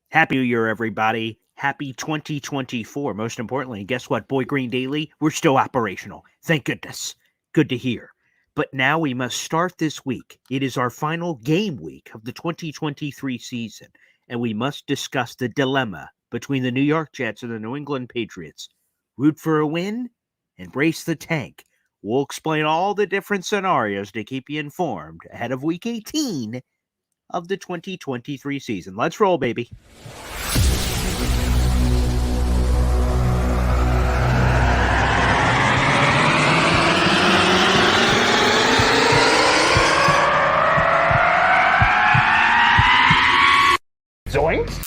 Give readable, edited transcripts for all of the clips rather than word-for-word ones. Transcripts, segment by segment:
Happy New Year, everybody. Happy 2024. Most importantly, guess what, Boy Green Daily? We're still operational. Thank goodness. Good to hear. But now we must start this week. It is our final game week of the 2023 season, and we must discuss the dilemma between the New York Jets and the New England Patriots. Root for a win? Embrace the tank. We'll explain all the different scenarios to keep you informed ahead of week 18 of the 2023 season. Let's roll, baby. Zoinks!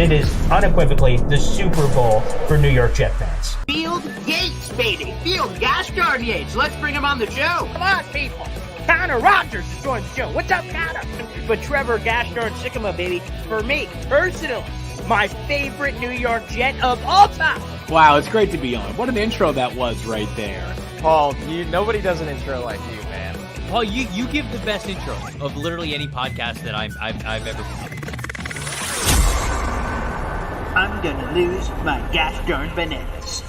It is unequivocally the Super Bowl for New York Jet fans. Field Yates, baby. Field gosh darn Yates. Let's bring him on the show. Come on, people. Connor Rogers is joining the show. What's up, Connor? But Trevor gosh darn Sycamore, baby, for me, personally, my favorite New York Jet of all time. Wow, it's great to be on. What an intro that was right there. Paul, nobody does an intro like you, man. Paul, you give the best intro of literally any podcast that I've ever been. I'm gonna lose my gosh darn bananas.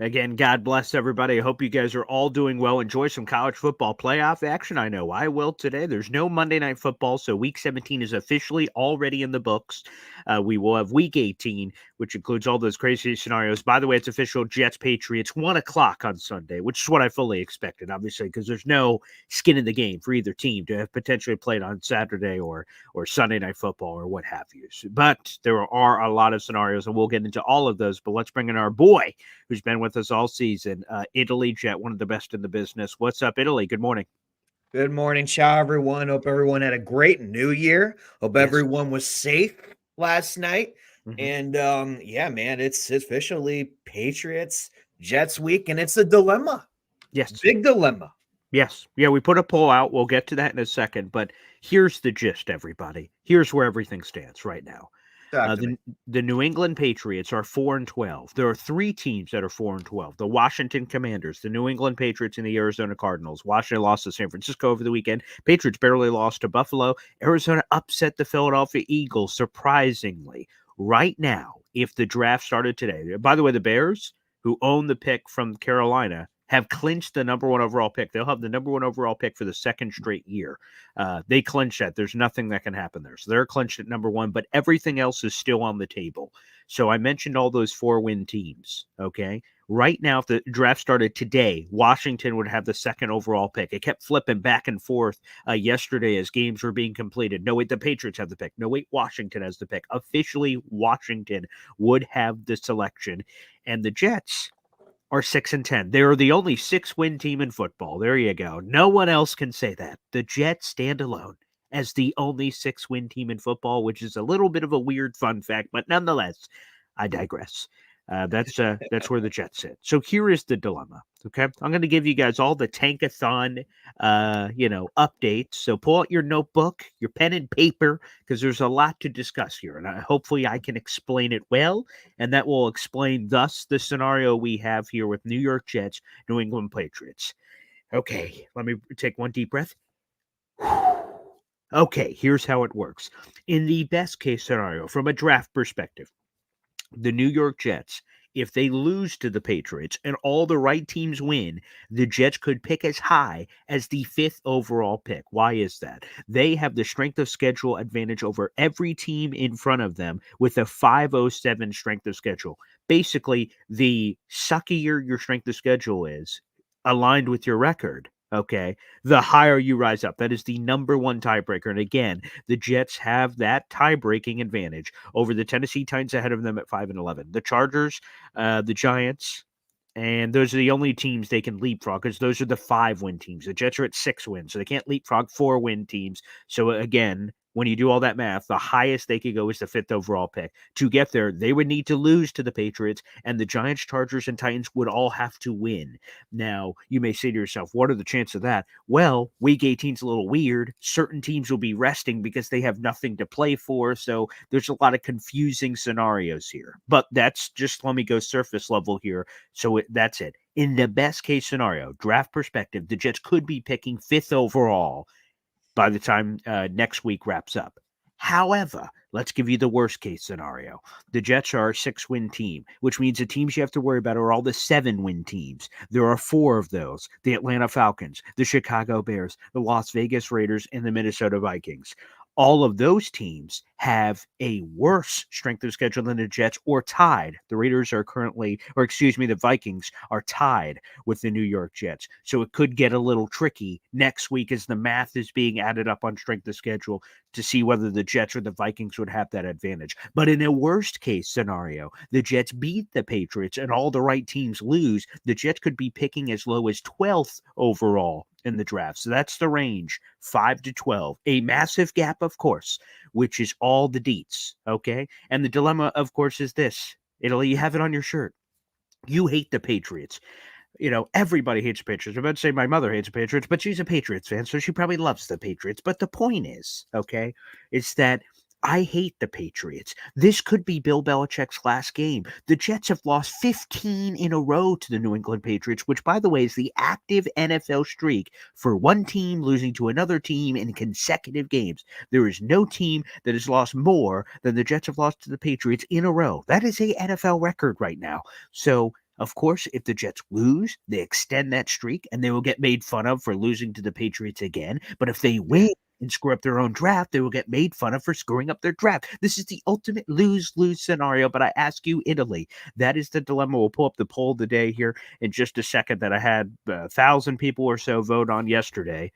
Again, God bless everybody. I hope you guys are all doing well. Enjoy some college football playoff action. I know I will today. There's no Monday Night Football, so Week 17 is officially already in the books. We will have Week 18, which includes all those crazy scenarios. By the way, it's official Jets-Patriots, 1 o'clock on Sunday, which is what I fully expected, obviously, because there's no skin in the game for either team to have potentially played on Saturday or Sunday Night Football or what have you. But there are a lot of scenarios, and we'll get into all of those. But let's bring in our boy, who's been with us all season, Italy Jet, one of the best in the business. What's up, Italy? Good morning. Good morning. Ciao, everyone. Hope everyone had a great new year. Hope everyone was safe last night. Mm-hmm. And yeah, man, it's officially Patriots Jets week, and it's a dilemma. Yes. Big dilemma. Yes. Yeah, we put a poll out. We'll get to that in a second. But here's the gist, everybody. Here's where everything stands right now. The New England Patriots are 4-12. There are three teams that are 4-12. The Washington Commanders, the New England Patriots, and the Arizona Cardinals. Washington lost to San Francisco over the weekend. Patriots barely lost to Buffalo. Arizona upset the Philadelphia Eagles, surprisingly. Right now, if the draft started today, by the way, the Bears, who own the pick from Carolina, have clinched the number one overall pick. They'll have the number one overall pick for the second straight year. They clinched that. There's nothing that can happen there. So they're clinched at number one, but everything else is still on the table. So I mentioned all those 4-win teams, okay? Right now, if the draft started today, Washington would have the second overall pick. It kept flipping back and forth yesterday as games were being completed. No, wait, the Patriots have the pick. No, wait, Washington has the pick. Officially, Washington would have the selection. And the Jets are 6-10. They are the only 6-win team in football. There you go. No one else can say that. The Jets stand alone as the only 6-win team in football, which is a little bit of a weird fun fact, but nonetheless, I digress. That's where the Jets sit. So here is the dilemma. Okay, I'm going to give you guys all the tankathon, updates. So pull out your notebook, your pen and paper, because there's a lot to discuss here, and hopefully I can explain it well, and that will explain thus the scenario we have here with New York Jets, New England Patriots. Okay, let me take one deep breath. Okay, here's how it works. In the best case scenario, from a draft perspective, the New York Jets, if they lose to the Patriots and all the right teams win, the Jets could pick as high as the 5th overall pick. Why is that? They have the strength of schedule advantage over every team in front of them with a 507 strength of schedule. Basically, the suckier your strength of schedule is, aligned with your record, okay, the higher you rise up. That is the number one tiebreaker. And again, the Jets have that tie-breaking advantage over the Tennessee Titans ahead of them at 5-11. The Chargers, the Giants, and those are the only teams they can leapfrog because those are the 5-win teams. The Jets are at 6 wins, so they can't leapfrog 4-win teams. So again, when you do all that math, the highest they could go is the 5th overall pick. To get there, they would need to lose to the Patriots, and the Giants, Chargers, and Titans would all have to win. Now, you may say to yourself, what are the chances of that? Well, Week 18 is a little weird. Certain teams will be resting because they have nothing to play for, so there's a lot of confusing scenarios here. But that's just, let me go surface level here. So that's it. In the best case scenario, draft perspective, the Jets could be picking 5th overall by the time next week wraps up. However, let's give you the worst case scenario. The Jets are a 6-win team, which means the teams you have to worry about are all the 7-win teams. There are 4 of those: the Atlanta Falcons, the Chicago Bears, the Las Vegas Raiders, and the Minnesota Vikings. All of those teams have a worse strength of schedule than the Jets, or tied. The Raiders are currently, or excuse me, the Vikings are tied with the New York Jets. So it could get a little tricky next week as the math is being added up on strength of schedule to see whether the Jets or the Vikings would have that advantage. But in a worst case scenario, the Jets beat the Patriots and all the right teams lose, the Jets could be picking as low as 12th overall in the draft. So that's the range, 5 to 12. A massive gap, of course, which is all the deets, okay? And the dilemma, of course, is this. Italy, you have it on your shirt. You hate the Patriots. You know, everybody hates the Patriots. I'm about to say my mother hates the Patriots, but she's a Patriots fan, so she probably loves the Patriots. But the point is, okay, it's that I hate the Patriots. This could be Bill Belichick's last game. The Jets have lost 15 in a row to the New England Patriots, which, by the way, is the active NFL streak for one team losing to another team in consecutive games. There is no team that has lost more than the Jets have lost to the Patriots in a row. That is a NFL record right now. So, of course, if the Jets lose, they extend that streak, and they will get made fun of for losing to the Patriots again. But if they win and screw up their own draft, they will get made fun of for screwing up their draft. This is the ultimate lose-lose scenario. But I ask you, Italy, that is the dilemma. We'll pull up the poll of the day here in just a second that I had 1,000 people or so vote on yesterday.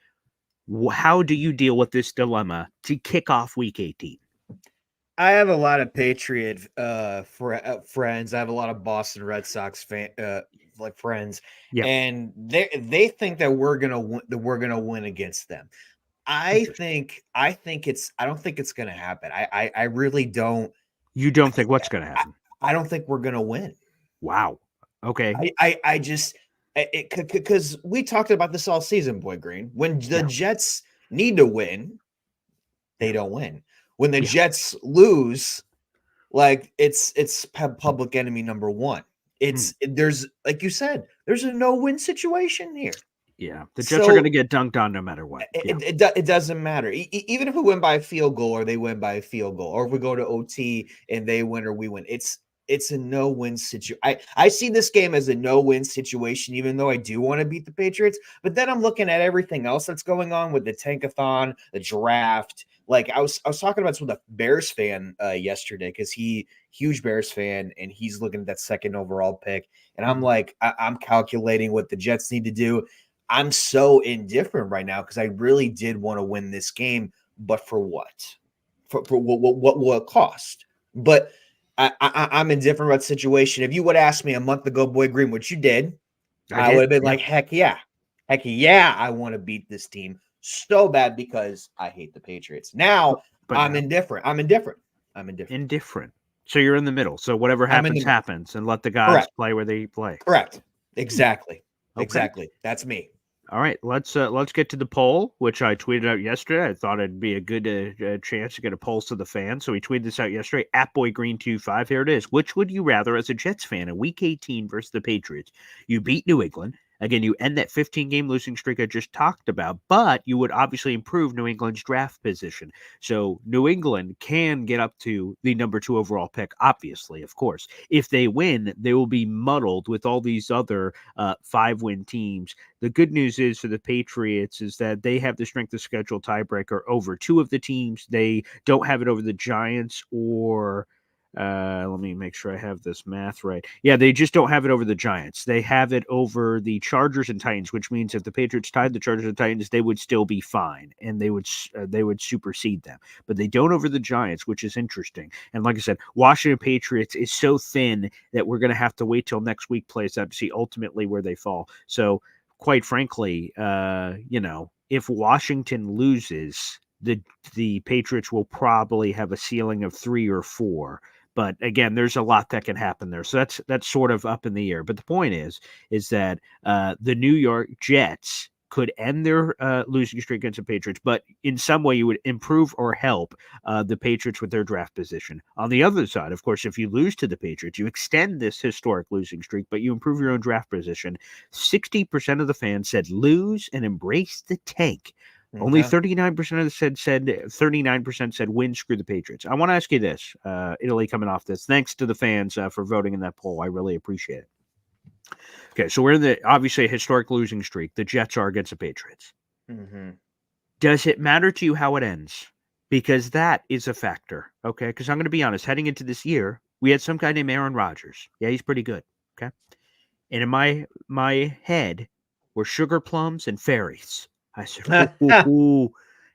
How do you deal with this dilemma to kick off Week 18? I have a lot of Patriot friends. I have a lot of Boston Red Sox friends, Yep. and they think that we're gonna win against them. I don't think it's gonna happen. I really don't. You don't think what's going to happen? I don't think we're gonna win. Wow. Okay. I just because we talked about this all season, Boy Green. When the Jets need to win, they don't win. When the Jets lose, like it's public enemy number one. There's, like you said, there's a no-win situation here. Yeah, the Jets are going to get dunked on no matter what. It doesn't matter. Even if we win by a field goal or they win by a field goal, or if we go to OT and they win or we win, it's a no-win situation. I see this game as a no-win situation, even though I do want to beat the Patriots. But then I'm looking at everything else that's going on with the tankathon, the draft. Like I was talking about this with a Bears fan yesterday, because huge Bears fan, and he's looking at that second overall pick. And I'm like, I'm calculating what the Jets need to do. I'm so indifferent right now because I really did want to win this game, but for what? For what will it cost? But I'm indifferent about the situation. If you would ask me a month ago, Boy Green, what you did, I would have been like, heck yeah, I want to beat this team so bad because I hate the Patriots. Now I'm indifferent. Indifferent. So you're in the middle. So whatever happens, happens, and let the guys play where they play. Correct. Exactly. Okay. Exactly. That's me. All right, let's get to the poll, which I tweeted out yesterday. I thought it'd be a good chance to get a pulse of the fans. So we tweeted this out yesterday at BoyGreen25. Here it is. Which would you rather as a Jets fan in Week 18 versus the Patriots? You beat New England. Again, you end that 15-game losing streak I just talked about, but you would obviously improve New England's draft position. So New England can get up to the number 2 overall pick, obviously, of course. If they win, they will be muddled with all these other 5-win teams. The good news is for the Patriots is that they have the strength of schedule tiebreaker over 2 of the teams. They don't have it over the Giants or let me make sure I have this math right. Yeah, they just don't have it over the Giants. They have it over the Chargers and Titans, which means if the Patriots tied the Chargers and Titans, they would still be fine, and they would supersede them. But they don't over the Giants, which is interesting. And like I said, Washington Patriots is so thin that we're going to have to wait till next week plays out to see ultimately where they fall. So, quite frankly, if Washington loses, the Patriots will probably have a ceiling of 3 or 4. But again, there's a lot that can happen there. So that's sort of up in the air. But the point is that the New York Jets could end their losing streak against the Patriots, but in some way you would improve or help the Patriots with their draft position. On the other side, of course, if you lose to the Patriots, you extend this historic losing streak, but you improve your own draft position. 60% of the fans said lose and embrace the tank. Only 39% of the said 39% said win, screw the Patriots. I want to ask you this, Italy, coming off this. Thanks to the fans for voting in that poll. I really appreciate it. Okay, so we're in the obviously a historic losing streak. The Jets are against the Patriots. Does it matter to you how it ends? Because that is a factor. Okay, because I'm going to be honest. Heading into this year, we had some guy named Aaron Rodgers. Yeah, he's pretty good. Okay, and in my head were sugar plums and fairies. I said, ooh,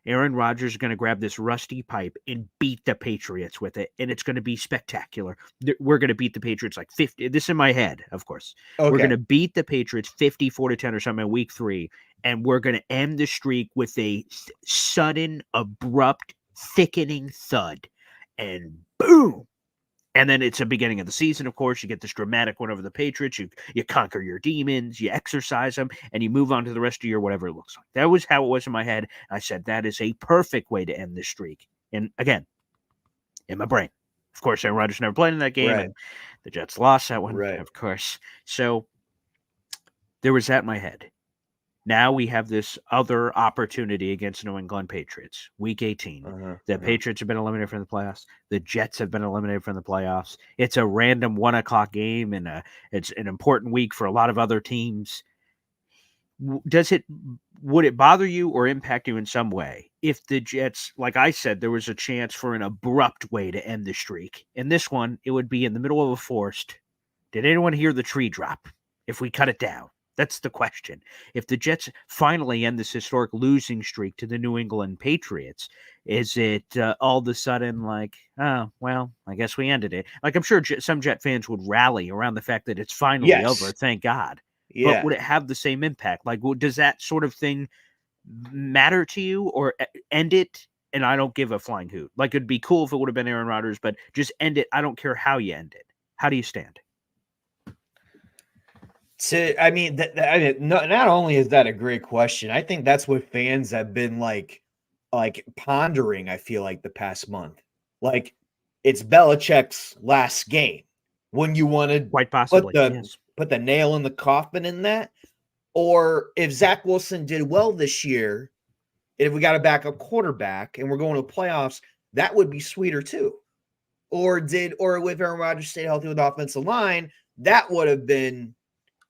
Aaron Rodgers is going to grab this rusty pipe and beat the Patriots with it, and it's going to be spectacular. We're going to beat the Patriots like 50. This in my head, of course. Okay. We're going to beat the Patriots 54-10 or something in week 3, and we're going to end the streak with a sudden, abrupt, thickening thud, and boom. And then it's the beginning of the season, of course. You get this dramatic one over the Patriots. You conquer your demons, you exercise them, and you move on to the rest of your whatever it looks like. That was how it was in my head. I said, that is a perfect way to end this streak. And again, in my brain. Of course, Aaron Rodgers never played in that game. Right. And the Jets lost that one, right, of course. So there was that in my head. Now we have this other opportunity against New England Patriots, Week 18. The Patriots have been eliminated from the playoffs. The Jets have been eliminated from the playoffs. It's a random 1:00 game, and it's an important week for a lot of other teams. Would it bother you or impact you in some way if the Jets, like I said, there was a chance for an abrupt way to end the streak? In this one, it would be in the middle of a forest. Did anyone hear the tree drop if we cut it down? That's the question. If the Jets finally end this historic losing streak to the New England Patriots, is it all of a sudden like, oh, well, I guess we ended it? Like, I'm sure some Jet fans would rally around the fact that it's finally over. Thank God. Yeah. But would it have the same impact? Like, does that sort of thing matter to you, or end it? And I don't give a flying hoot. Like, it'd be cool if it would have been Aaron Rodgers, but just end it. I don't care how you end it. How do you stand? Not only is that a great question, I think that's what fans have been like pondering. I feel like the past month, like it's Belichick's last game. When you want to quite possibly put the nail in the coffin in that, or if Zach Wilson did well this year, if we got a backup quarterback and we're going to playoffs, that would be sweeter too. Or if Aaron Rodgers stayed healthy with the offensive line, that would have been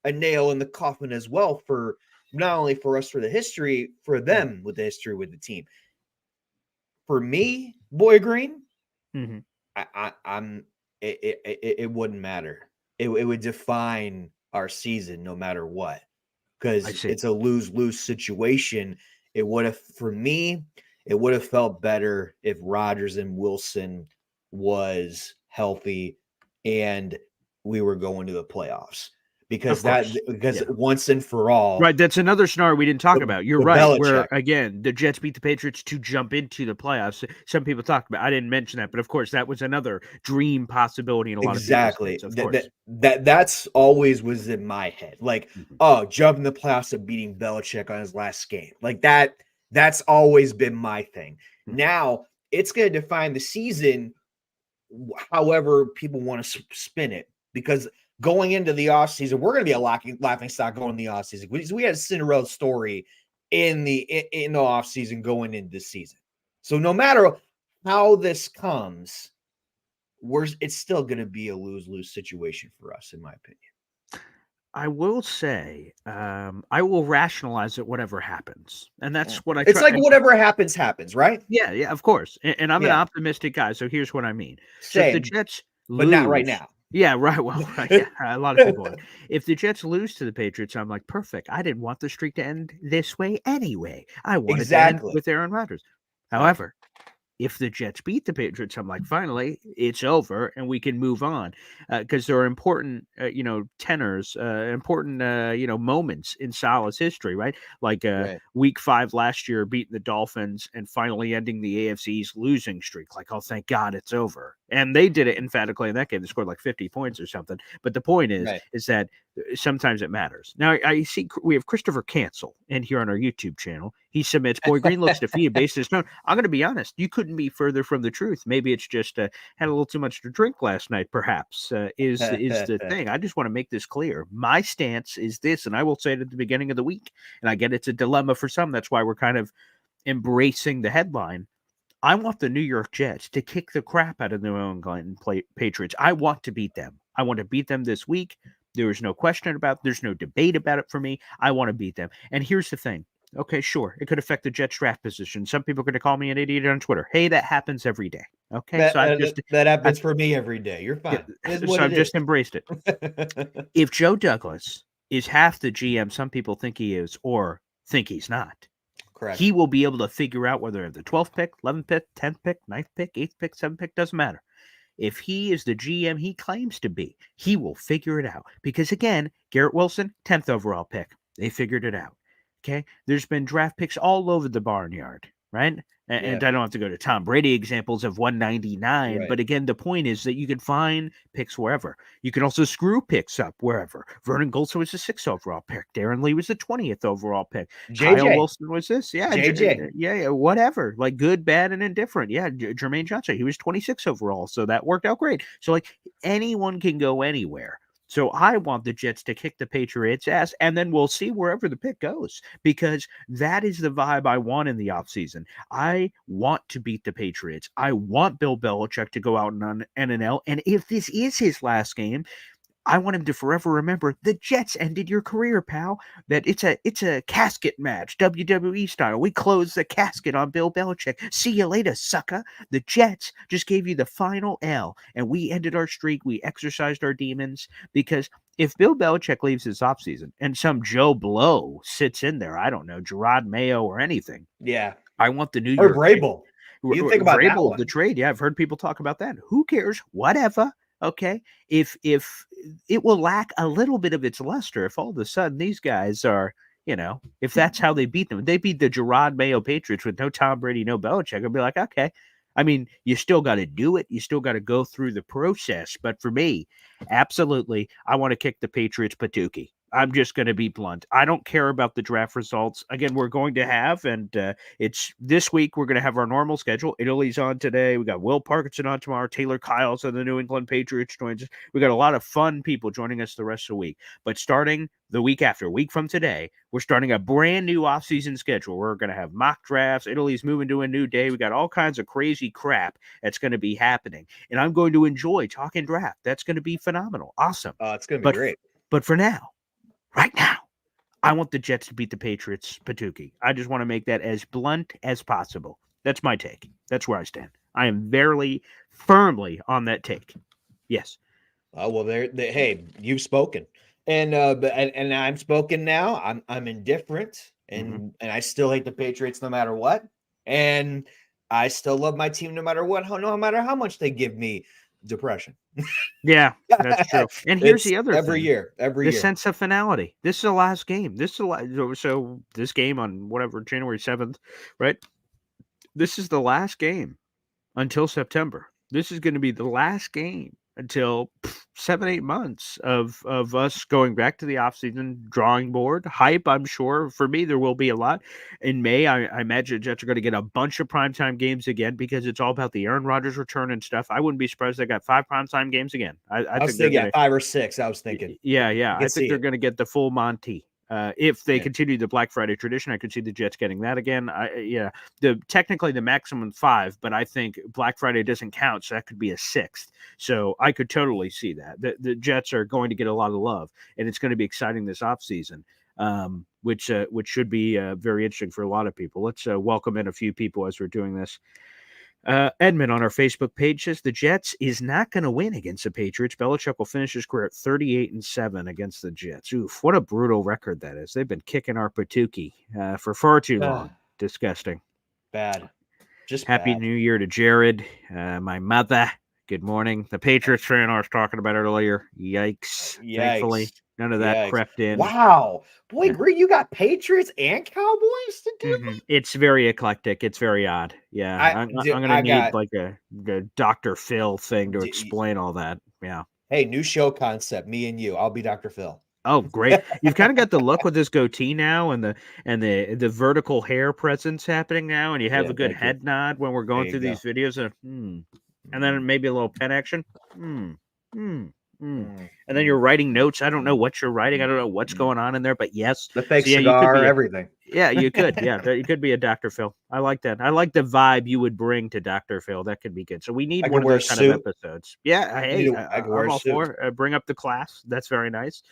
a nail in the coffin as well, for not only for us for the history, for them with the history with the team. For me, Boy Green, it wouldn't matter. It would define our season no matter what, because it's a lose-lose situation. It would have, for me, it would have felt better if Rodgers and Wilson was healthy and we were going to the playoffs. Because once and for all, right? That's another scenario we didn't talk about. You're right. Belichick. Where again, the Jets beat the Patriots to jump into the playoffs. Some people talked about. I didn't mention that, but of course, that was another dream possibility in a lot of people's heads, of course. That's always was in my head. Like, jumping the playoffs and beating Belichick on his last game, like that. That's always been my thing. Now it's going to define the season, however people want to spin it, because going into the offseason, we're going to be a laughing stock going in the offseason. We had a Cinderella story in the offseason going into the season. So no matter how this comes, it's still going to be a lose-lose situation for us, in my opinion. I will say, I will rationalize it whatever happens. And that's what I try. It's like whatever happens, right? Yeah, of course. And I'm an optimistic guy, so here's what I mean. Same, so if the Jets lose, but not right now. Yeah, right. Well, a lot of people are. If the Jets lose to the Patriots, I'm like, perfect. I didn't want the streak to end this way anyway. I wanted to end with Aaron Rodgers. However, if the Jets beat the Patriots, I'm like, finally, it's over and we can move on, because there are important, tenors, important, moments in Salah's history, right? Like Week 5 last year, beating the Dolphins and finally ending the AFC's losing streak. Like, oh, thank God it's over. And they did it emphatically in that game. They scored like 50 points or something. But the point is that sometimes it matters. Now, I see we have Christopher Cancel in here on our YouTube channel. He submits, Boy Green looks defeated based on his tone. I'm going to be honest. You couldn't be further from the truth. Maybe it's just had a little too much to drink last night, perhaps, is the thing. I just want to make this clear. My stance is this, and I will say it at the beginning of the week. And I get it's a dilemma for some. That's why we're kind of embracing the headline. I want the New York Jets to kick the crap out of the New England Patriots. I want to beat them. I want to beat them this week. There is no question about it. There's no debate about it for me. I want to beat them. And here's the thing. Okay, sure. It could affect the Jets draft position. Some people are going to call me an idiot on Twitter. Hey, that happens every day. Okay, that happens for me every day. You're fine. Yeah, so I've just embraced it. If Joe Douglas is half the GM some people think he is or think he's not, correct, he will be able to figure out whether the 12th pick, 11th pick, 10th pick, 9th pick, 8th pick, 7th pick, doesn't matter. If he is the GM he claims to be, he will figure it out. Because again, Garrett Wilson, 10th overall pick. They figured it out. Okay. There's been draft picks all over the barnyard, right? And I don't have to go to Tom Brady examples of 199. Right. But again, the point is that you can find picks wherever. You can also screw picks up wherever. Vernon Goldson was the 6th overall pick. Darren Lee was the 20th overall pick. Kyle Wilson was this. Yeah. JJ. Yeah. Whatever. Like good, bad, and indifferent. Yeah. Jermaine Johnson, he was 26 overall. So that worked out great. So like anyone can go anywhere. So I want the Jets to kick the Patriots' ass, and then we'll see wherever the pick goes, because that is the vibe I want in the offseason. I want to beat the Patriots. I want Bill Belichick to go out on NNL, and if this is his last game, I want him to forever remember the Jets ended your career, pal. That it's a casket match, WWE style. We close the casket on Bill Belichick. See you later, sucker. The Jets just gave you the final L, and we ended our streak. We exercised our demons, because if Bill Belichick leaves this offseason and some Joe Blow sits in there, I don't know, Gerard Mayo or anything. Yeah. I want the New York Vrabel. You think about Vrabel, that one. The trade. Yeah, I've heard people talk about that. Who cares? Whatever. Okay, if it will lack a little bit of its luster if all of a sudden these guys are, if that's how they beat them. They beat the Gerard Mayo Patriots with no Tom Brady, no Belichick. I'll be like, okay. I mean, you still got to do it. You still got to go through the process. But for me, absolutely, I want to kick the Patriots patookie. I'm just going to be blunt. I don't care about the draft results. Again, we're going to have, and it's this week, we're going to have our normal schedule. Italy's on today. We got Will Parkinson on tomorrow. Taylor Kyles of the New England Patriots joins us. We got a lot of fun people joining us the rest of the week. But starting the week after, a week from today, we're starting a brand new offseason schedule. We're going to have mock drafts. Italy's moving to a new day. We got all kinds of crazy crap that's going to be happening. And I'm going to enjoy talking draft. That's going to be phenomenal. Awesome. It's going to be great. But for now, right now, I want the Jets to beat the Patriots patookie. I just want to make that as blunt as possible. That's my take. That's where I stand. I am very firmly on that take. Yes. Well, hey, you've spoken, and I'm spoken now. I'm indifferent, and I still hate the Patriots no matter what, and I still love my team no matter what. No matter how much they give me depression. Yeah, that's true. And here's the other every thing. year, the sense of finality. This is the last game. So this game on whatever January 7th, right? This is the last game until September. This is going to be the last game until 7-8 months of us going back to the offseason drawing board. Hype, I'm sure. For me, there will be a lot. In May, I imagine the Jets are going to get a bunch of primetime games again, because it's all about the Aaron Rodgers return and stuff. I wouldn't be surprised they got 5 primetime games again. I was thinking 5 or 6. I was thinking. Yeah. I think they're going to get the full Monty. If they continue the Black Friday tradition, I could see the Jets getting that again. Technically the maximum 5, but I think Black Friday doesn't count, so that could be a 6th. So I could totally see that. The Jets are going to get a lot of love, and it's going to be exciting this offseason, which should be very interesting for a lot of people. Let's welcome in a few people as we're doing this. Edmund on our Facebook page says the Jets is not going to win against the Patriots. Belichick will finish his career at 38-7 against the Jets. Oof, what a brutal record that is. They've been kicking our patookie for far too long. Disgusting. Bad. Just Happy bad. New Year to Jared, my mother. Good morning. The Patriots fan I was talking about earlier. Yikes. Thankfully, None of that crept in. Wow. Boy, Green, you got Patriots and Cowboys to do Mm-hmm. It's very eclectic. It's very odd. Yeah. I'm going to need like a Dr. Phil thing to explain all that. Yeah. Hey, new show concept. Me and you. I'll be Dr. Phil. Oh, great. You've kind of got the look with this goatee now and the vertical hair presence happening now. And you have a good head nod when we're going through these videos. And then maybe a little pen action. And then you're writing notes. I don't know what you're writing. I don't know what's going on in there, but yes. The fake cigar, everything. Yeah, you could. Yeah, you could be a Dr. Phil. I like that. I like the vibe you would bring to Dr. Phil. That could be good. So we need one of those kind of episodes. Yeah, hey, I'm all for bring up the class. That's very nice.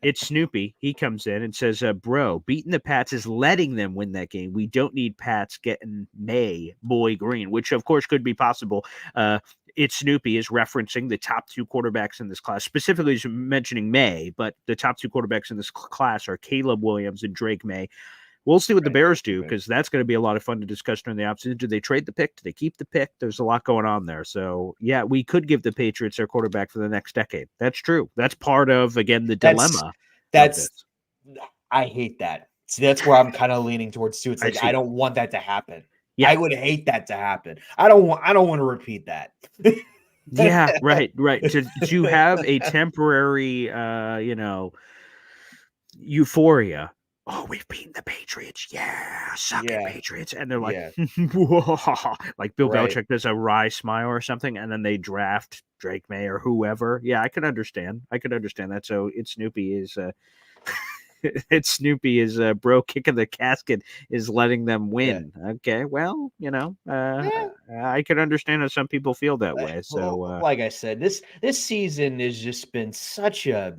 It's Snoopy. He comes in and says, bro, beating the Pats is letting them win that game. We don't need Pats getting Boy Green, which of course could be possible. It's Snoopy is referencing the top two quarterbacks in this class, specifically he's mentioning May, but the top two quarterbacks in this class are Caleb Williams and Drake May. We'll see what the Bears do, because that's going to be a lot of fun to discuss during the offseason. Do they trade the pick? Do they keep the pick? There's a lot going on there. So, yeah, we could give the Patriots their quarterback for the next decade. That's true. That's part of, again, the dilemma. I hate that. See, that's where I'm kind of leaning towards too. It's like I don't want that to happen. Yeah. I would hate that to happen. I don't want to repeat that. Yeah, right. To have a temporary euphoria. Oh, we've beaten the Patriots. Yeah, suck it, Patriots. And they're like, like Bill Belichick does a wry smile or something, and then they draft Drake May or whoever. Yeah, I could understand. that. So it's Snoopy is bro kicking the casket is letting them win. Yeah. Okay, well, I could understand how some people feel that way. So, like I said, this season has just been such a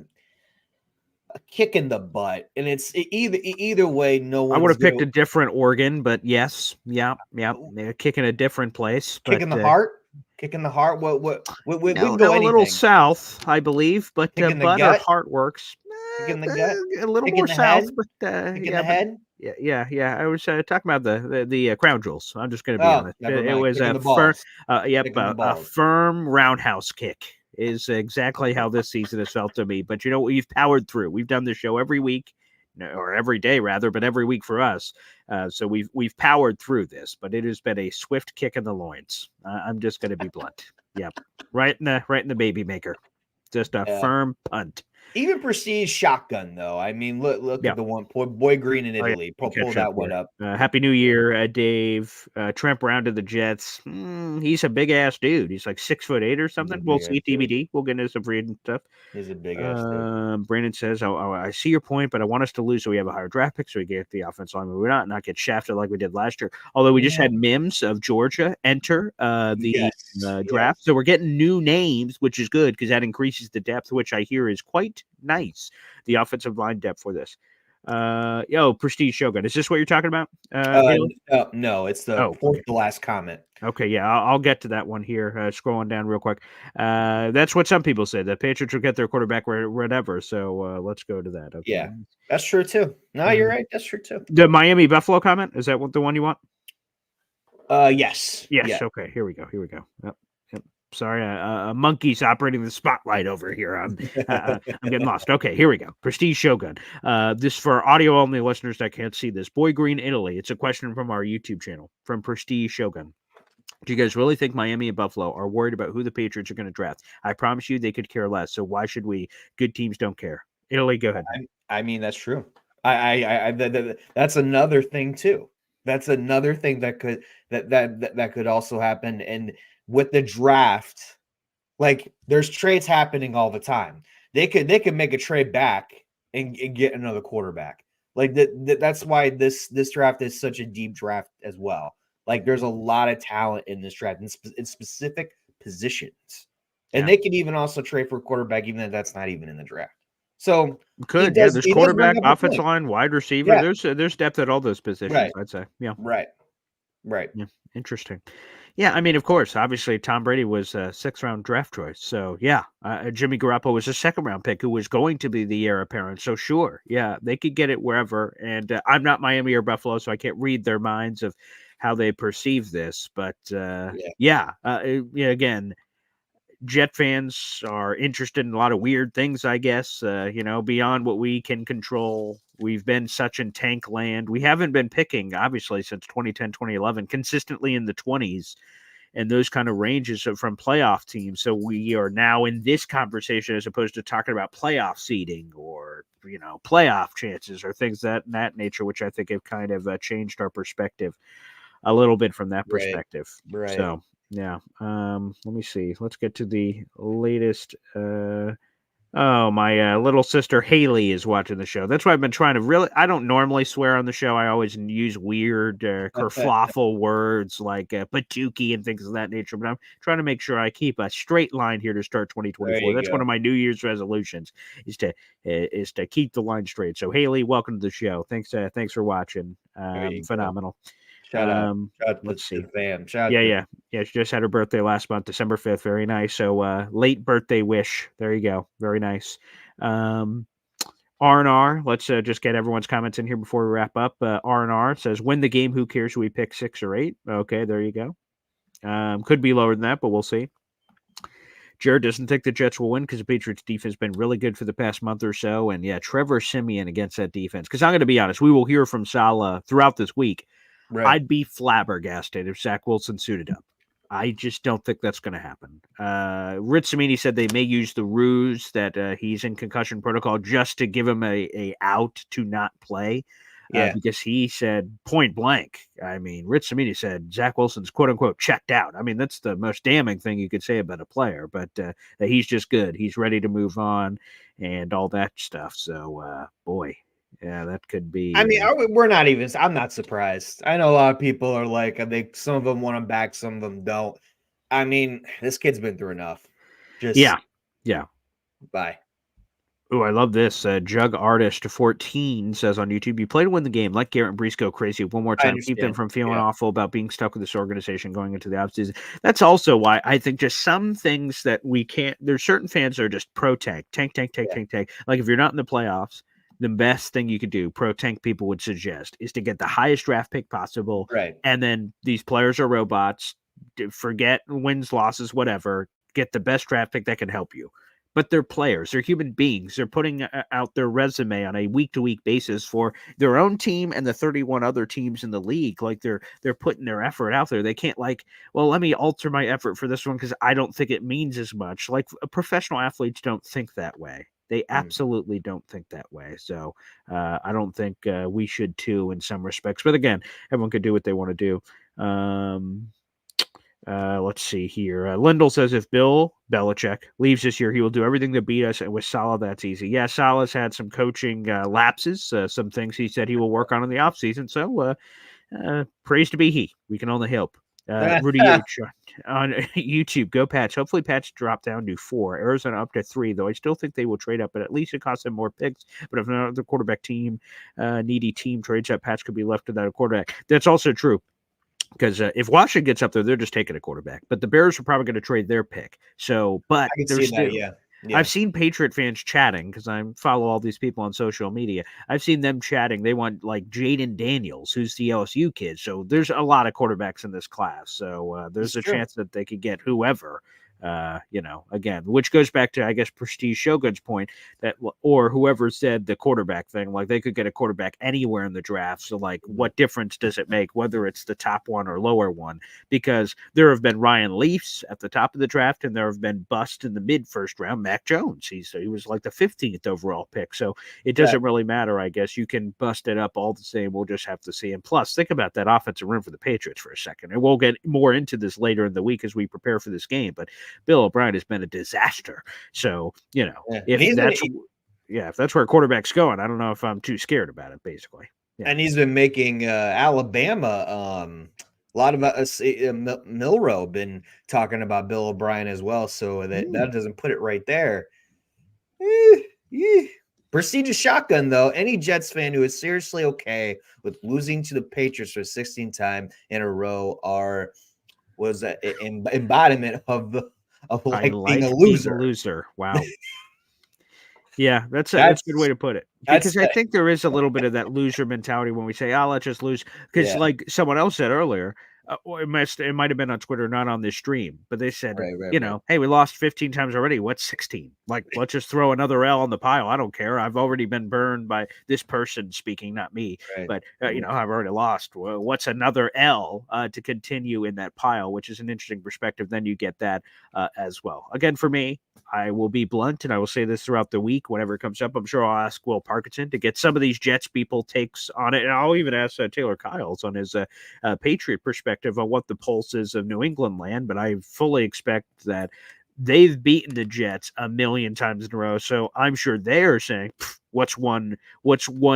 kick in the butt, and it's either way. No one. I would have picked a different organ, but yes, yeah, they're kicking a different place. Kicking the heart. Kicking the heart. What? We can go a little south, I believe, but butt or heart works. Kicking the gut. A little more south, but kicking the head. Yeah. I was talking about the crown jewels. I'm just going to be honest. It was a firm roundhouse kick. Is exactly how this season has felt to me. But we've powered through. We've done this show every week, or every day rather, but every week for us. So we've powered through this, but it has been a swift kick in the loins. I'm just going to be blunt. Yep, right in the baby maker. Just a firm punt. Even Prestige shotgun, though. I mean, look at the one Boy Green in Italy. Pull that one up. Happy New Year, Dave. Trent Brown to the Jets. He's a big ass dude. He's like 6'8" or something. We'll see TBD. We'll get into some free agent stuff. He's a big ass dude. Brandon says, I see your point, but I want us to lose so we have a higher draft pick so we get the offense line. We're not get shafted like we did last year. Although we just had Mims of Georgia enter the draft. So we're getting new names, which is good because that increases the depth, which I hear is quite nice, the offensive line depth for this. Prestige Shogun. Is this what you're talking about? No, it's the fourth to last comment. Okay, yeah, I'll get to that one here. Scrolling down real quick. That's what some people say. The Patriots will get their quarterback whatever. So let's go to that. Okay. Yeah, that's true too. No, you're right. That's true too. The Miami Buffalo comment, is that the one you want? Yes. Yeah. Okay, here we go. Yep. Sorry, a monkey's operating the spotlight over here. I'm getting lost. Okay, here we go. Prestige Shogun. This for audio-only listeners that can't see this. Boy Green, Italy. It's a question from our YouTube channel from Prestige Shogun. Do you guys really think Miami and Buffalo are worried about who the Patriots are going to draft? I promise you they could care less. So why should we? Good teams don't care. Italy, go ahead. I mean, that's true. That's another thing too. That's another thing that could also happen. And with the draft, like there's trades happening all the time. They could make a trade back and get another quarterback. Like that's why this draft is such a deep draft as well. Like there's a lot of talent in this draft in specific positions, and they could even also trade for a quarterback, even if that's not even in the draft. So there's quarterback, offensive line, wide receiver. Yeah. There's depth at all those positions. Right. I'd say, yeah, right. Yeah, interesting. Yeah, I mean, of course, obviously, Tom Brady was a 6th-round draft choice. So, yeah, Jimmy Garoppolo was a 2nd-round pick who was going to be the heir apparent. So, sure, yeah, they could get it wherever. And I'm not Miami or Buffalo, so I can't read their minds of how they perceive this. But, again, Jet fans are interested in a lot of weird things, I guess, beyond what we can control. We've been such in tank land. We haven't been picking, obviously, since 2010, 2011, consistently in the 20s and those kind of ranges from playoff teams. So we are now in this conversation as opposed to talking about playoff seeding or, playoff chances or things that nature, which I think have kind of changed our perspective a little bit from that perspective. Right. So, yeah. Let me see. Let's get to the latest. My little sister Haley is watching the show. That's why I've been trying to I don't normally swear on the show. I always use weird kerfluffle words like patookie and things of that nature. But I'm trying to make sure I keep a straight line here to start 2024. That's one of my New Year's resolutions is to keep the line straight. So Haley, welcome to the show. Thanks for watching. Phenomenal. Shout out let's see. to the fam. Yeah. She just had her birthday last month, December 5th. Very nice. So late birthday wish. There you go. Very nice. R&R. Let's just get everyone's comments in here before we wrap up. R&R says, win the game. Who cares? We pick 6 or 8. Okay, there you go. Could be lower than that, but we'll see. Jared doesn't think the Jets will win because the Patriots defense has been really good for the past month or so. And yeah, Trevor Siemian against that defense. Because I'm going to be honest, we will hear from Saleh throughout this week. Right. I'd be flabbergasted if Zach Wilson suited up. I just don't think that's going to happen. Rich Cimini said they may use the ruse that he's in concussion protocol just to give him a out to not play. Because he said point blank. I mean, Rich Cimini said Zach Wilson's quote unquote checked out. I mean, that's the most damning thing you could say about a player, but that he's just good. He's ready to move on and all that stuff. So, boy. Yeah, that could be. I mean, I'm not surprised. I know a lot of people are like, I think some of them want him back, some of them don't. I mean, this kid's been through enough. Yeah. Bye. Oh, I love this. Jug Artist 14 says on YouTube, you play to win the game. Let Garrett and Brees go crazy one more time. Keep them from feeling awful about being stuck with this organization going into the offseason. That's also why I think just some things that we can't. There's certain fans that are just pro tank. Like if you're not in the playoffs, the best thing you could do, pro tank people would suggest, is to get the highest draft pick possible. Right. And then these players are robots. Forget wins, losses, whatever. Get the best draft pick that can help you. But they're players. They're human beings. They're putting out their resume on a week-to-week basis for their own team and the 31 other teams in the league. Like they're putting their effort out there. They can't let me alter my effort for this one because I don't think it means as much. Like professional athletes don't think that way. They absolutely don't think that way. So I don't think we should too in some respects. But again, everyone could do what they want to do. Let's see here. Lindell says if Bill Belichick leaves this year, he will do everything to beat us. And with Saleh, that's easy. Yeah, Saleh's had some coaching lapses, some things he said he will work on in the offseason. So praise to be he. We can only help. Rudy H on YouTube. Go Pats. Hopefully Pats drop down to 4. Arizona up to 3, though I still think they will trade up, but at least it costs them more picks. But if another quarterback team, needy team trades up, Pats could be left without a quarterback. That's also true. Because if Washington gets up there, they're just taking a quarterback. But the Bears are probably going to trade their pick. So, but I can see that, yeah. I've seen Patriot fans chatting because I follow all these people on social media. I've seen them chatting. They want like Jaden Daniels, who's the LSU kid. So there's a lot of quarterbacks in this class. So there's a chance that they could get whoever. Again, which goes back to, I guess, Prestige Shogun's point that, or whoever said the quarterback thing, like they could get a quarterback anywhere in the draft. So like, what difference does it make whether it's the top one or lower one? Because there have been Ryan Leafs at the top of the draft and there have been busts in the mid first round. Mac Jones, he was like the 15th overall pick. So it doesn't really matter. I guess you can bust it up all the same. We'll just have to see. And plus think about that offensive room for the Patriots for a second. And we'll get more into this later in the week as we prepare for this game, but Bill O'Brien has been a disaster. So, if that's where quarterback's going, I don't know if I'm too scared about it, basically. Yeah. And he's been making Alabama, a lot of us, Milrow, been talking about Bill O'Brien as well. So that doesn't put it right there. Prestigious shotgun, though. Any Jets fan who is seriously okay with losing to the Patriots for 16th time in a row was an embodiment of being a loser. Wow. Yeah, that's a good way to put it. Because I think there is a little bit of that loser mentality when we say, let's just lose. Because like someone else said earlier, or it might have been on Twitter, not on this stream, but they said, Right. hey, we lost 15 times already. What's 16? Like, let's just throw another L on the pile. I don't care. I've already been burned by this person speaking, not me. Right. But, I've already lost. Well, what's another L to continue in that pile, which is an interesting perspective. Then you get that as well. Again, for me, I will be blunt, and I will say this throughout the week whenever it comes up. I'm sure I'll ask Will Parkinson to get some of these Jets people takes on it, and I'll even ask Taylor Kyles on his Patriot perspective on what the pulse is of New England land. But I fully expect that they've beaten the Jets a million times in a row, so I'm sure they are saying, "What's one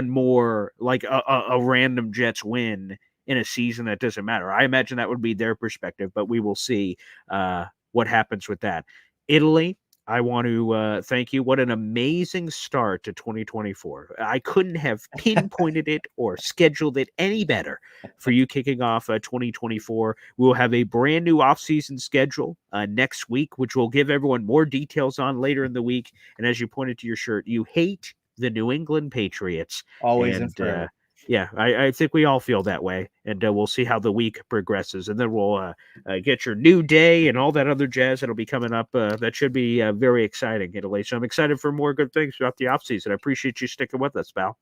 more like a random Jets win in a season that doesn't matter?" I imagine that would be their perspective, but we will see what happens with that. Italy, I want to thank you. What an amazing start to 2024. I couldn't have pinpointed it or scheduled it any better for you kicking off 2024. We'll have a brand new offseason schedule next week, which we'll give everyone more details on later in the week. And as you pointed to your shirt, you hate the New England Patriots. Always and forever. Yeah, I think we all feel that way, and we'll see how the week progresses, and then we'll get your new day and all that other jazz that'll be coming up. That should be very exciting, Italy. So I'm excited for more good things throughout the offseason. I appreciate you sticking with us, pal.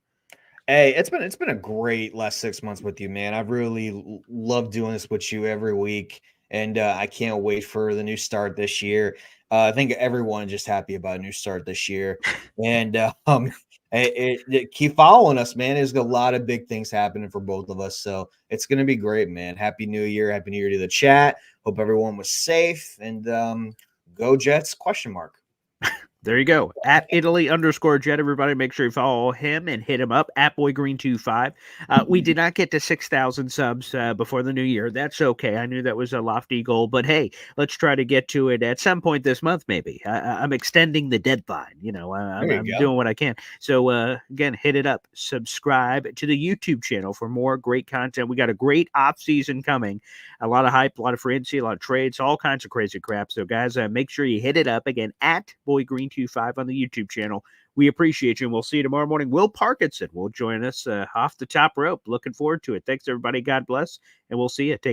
Hey, it's been a great last 6 months with you, man. I've really loved doing this with you every week, and I can't wait for the new start this year. I think everyone just happy about a new start this year, and keep following us, man. There's a lot of big things happening for both of us, so it's gonna be great, man. Happy New Year to the chat. Hope everyone was safe, and go Jets? ? There you go. At Italy_Jet, everybody. Make sure you follow him and hit him up at BoyGreen25. We did not get to 6,000 subs before the new year. That's okay. I knew that was a lofty goal, but hey, let's try to get to it at some point this month, maybe. I'm extending the deadline. I'm doing what I can. So, again, hit it up. Subscribe to the YouTube channel for more great content. We got a great off season coming. A lot of hype, a lot of free agency, a lot of trades, all kinds of crazy crap. So, guys, make sure you hit it up again at BoyGreen25 on the YouTube channel. We appreciate you, and we'll see you tomorrow morning. Will Parkinson will join us off the top rope. Looking forward to it. Thanks, everybody. God bless, and we'll see you. Take